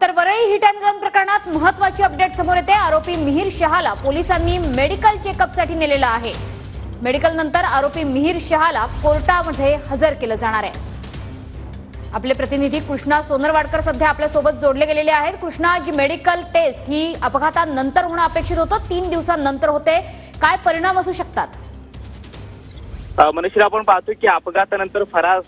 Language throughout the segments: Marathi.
तर वरळी हिट अँड रन प्रकरणात महत्त्वाची अपडेट समोर येते। आरोपी मिहिर शहाला पोलिसांनी मेडिकल चेकअपसाठी नेलेला आहे। मेडिकल नंतर आरोपी मिहिर शहाला कोर्टामध्ये हजर केलं जाणार आहे। आपले प्रतिनिधी कृष्णा सोनरवाडकर सध्या आपल्या सोबत जोडले गेलेले आहेत। कृष्णा, जी मेडिकल टेस्ट ही अपघातानंतर होणं अपेक्षित होतं, 3 दिवसांनंतर होते, काय परिणाम असू शकतात? मनीषा, आपण पाहतो की अपघातानंतर फरार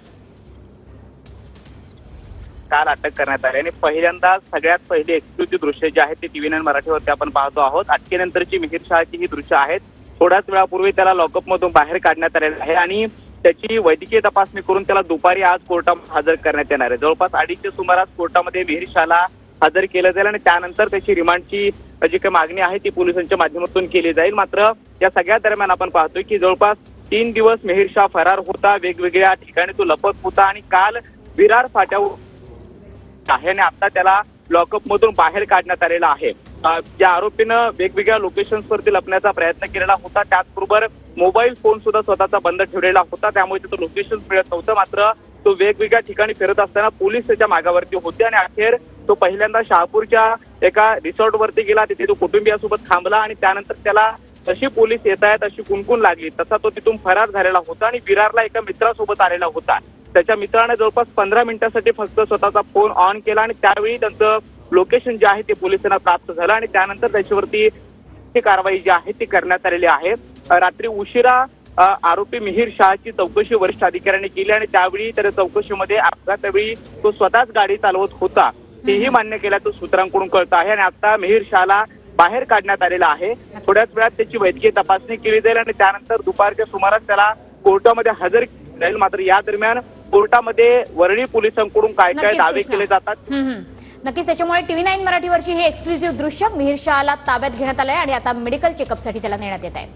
काल अटक करण्यात आली आणि पहिल्यांदा सगळ्यात पहिली एक्सक्लुझिव्ह दृश्य जे आहेत ते TV9 मराठीवरती आपण पाहतो आहोत। अटकेनंतरची मिहिर शहाची ही दृश्य आहेत। थोड्याच वेळापूर्वी त्याला लॉकअप मधून बाहेर काढण्यात आलेलं आहे आणि त्याची वैद्यकीय तपासणी करून त्याला दुपारी आज कोर्टामध्ये हजर करण्यात येणार आहे। जवळपास 2:30च्या सुमारास कोर्टामध्ये मिहिर शहाला हजर केलं जाईल आणि त्यानंतर त्याची रिमांडची जी काही मागणी आहे ती पोलिसांच्या माध्यमातून केली जाईल। मात्र या सगळ्या दरम्यान आपण पाहतोय की जवळपास 3 दिवस मिहिर शहा फरार होता, वेगवेगळ्या ठिकाणी तो लपत होता आणि काल विरार फाट्यावर आहे आणि आता त्याला लॉकअप मधून बाहेर काढण्यात आलेला आहे। या आरोपीनं वेगवेगळ्या लोकेशन्सवरती लपण्याचा प्रयत्न केलेला होता, त्याचबरोबर मोबाईल फोन सुद्धा स्वतःचा बंद ठेवलेला होता, त्यामुळे त्याचं लोकेशन मिळत नव्हतं। मात्र तो वेगवेगळ्या ठिकाणी फिरत असताना पोलीस त्याच्या मागावरती होते आणि अखेर तो पहिल्यांदा शहापूरच्या एका रिसॉर्टवरती गेला, तिथे तो कुटुंबियासोबत थांबला आणि त्यानंतर त्याला जशी पोलीस येत आहेत अशी कुणकुण लागली तसा तो तिथून फरार झालेला होता आणि विरारला एका मित्रासोबत आलेला होता। त्याच्या मित्राने जवळपास 15 मिनिटांसाठी फक्त स्वतःचा फोन ऑन केला आणि त्यावेळी त्यांचं लोकेशन जे आहे ते पोलिसांना प्राप्त झालं आणि त्यानंतर त्याच्यावरती कारवाई जी आहे ती करण्यात आलेली आहे। रात्री उशिरा आरोपी मिहिर शहाची चौकशी वरिष्ठ अधिकाऱ्यांनी केली आणि त्यावेळी त्या चौकशीमध्ये अपघातावेळी तो स्वतःच गाडी चालवत होता हेही मान्य केल्याचं सूत्रांकडून कळतं आहे आणि आता मिहिर शहाला बाहेर काढण्यात आलेला आहे। थोड्याच वेळात त्याची वैद्यकीय तपासणी केली जाईल आणि त्यानंतर दुपारच्या सुमारास त्याला कोर्टामध्ये हजर जाईल। मात्र या दरम्यान कोर्टामध्ये वरळी पोलिसांकडून काय काय दावे केले जातात नक्कीच, त्याच्यामुळे TV9 मराठीवरची हे एक्सक्लुझिव्ह दृश्य मिहिर शहाला ताब्यात घेण्यात आलंय आणि आता मेडिकल चेकअपसाठी त्याला नेण्यात येत आहे।